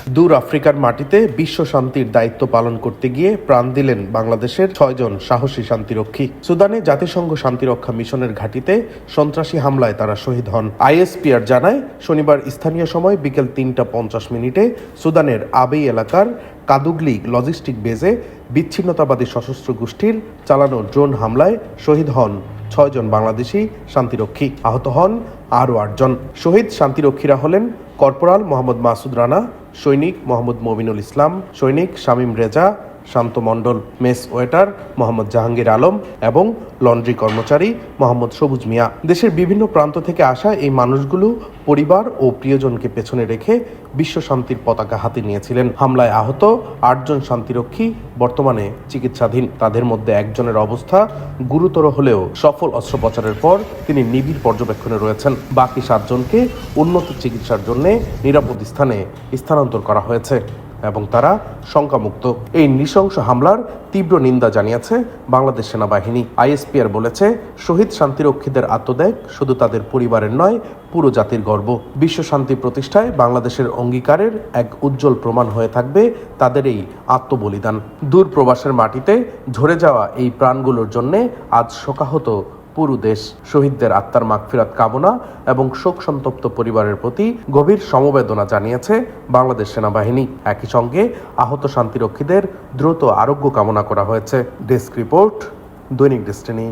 দূর আফ্রিকার মাটিতে বিশ্ব শান্তির দায়িত্ব পালন করতে গিয়ে প্রাণ দিলেন বাংলাদেশের 6 জন সাহসী শান্তিরক্ষী। সুদানে জাতিসংঘ শান্তিরক্ষা মিশনের ঘাঁটিতে সন্ত্রাসী হামলায় তারা শহীদ হন। আইএসপিআর জানায়, শনিবার স্থানীয় সময় বিকেল 3:50 সুদানের আবেই এলাকার কাদুগলি লজিস্টিক বেজে বিচ্ছিন্নতাবাদী সশস্ত্র গোষ্ঠীর চালানো ড্রোন হামলায় শহীদ হন 6 জন বাংলাদেশি শান্তিরক্ষী। আহত হন আরও 8 জন। শহীদ শান্তিরক্ষীরা হলেন কর্পোরাল মোহাম্মদ মাসুদ রানা, সৈনিক মোহাম্মদ মমিনুল ইসলাম, সৈনিক শামীম রেজা, শান্ত মণ্ডল, মেস ওয়েটার মোহাম্মদ জাহাঙ্গীর আলম এবং লন্ড্রি কর্মচারী মোহাম্মদ সবুজ মিয়া। দেশের বিভিন্ন প্রান্ত থেকে আসা এই মানুষগুলো পরিবার ও প্রিয়জনকে পেছনে রেখে বিশ্ব শান্তির পতাকা হাতে নিয়েছিলেন। হামলায় আহত 8 জন শান্তিরক্ষী বর্তমানে চিকিৎসাধীন। তাদের মধ্যে একজনের অবস্থা গুরুতর হলেও সফল অস্ত্রোপচারের পর তিনি নিবিড় পর্যবেক্ষণে রয়েছেন। বাকি 7 জনকে উন্নত চিকিৎসার জন্য নিরাপদ স্থানে স্থানান্তর করা হয়েছে এবং তারা শঙ্কামুক্ত। এই নৃশংস হামলার তীব্র নিন্দা জানিয়েছে বাংলাদেশ সেনাবাহিনী। আইএসপিআর বলেছে, শহীদ শান্তিরক্ষীদের আত্মত্যাগ শুধু তাদের পরিবারের নয়, পুরো জাতির গর্ব। বিশ্ব শান্তি প্রতিষ্ঠায় বাংলাদেশের অঙ্গীকারের এক উজ্জ্বল প্রমাণ হয়ে থাকবে তাদের এই আত্মবলিদান। দূর প্রবাসের মাটিতে ঝরে যাওয়া এই প্রাণগুলোর জন্য আজ শোকাহত পুরো দেশ। শহীদদের আত্মার মাগফিরাত কামনা এবং শোক সন্তপ্ত পরিবারের প্রতি গভীর সমবেদনা জানিয়েছে বাংলাদেশ সেনাবাহিনী। একই সঙ্গে আহত শান্তিরক্ষীদের দ্রুত আরোগ্য কামনা করা হয়েছে। ডেস্ক রিপোর্ট, দৈনিক ডেস্টিনি।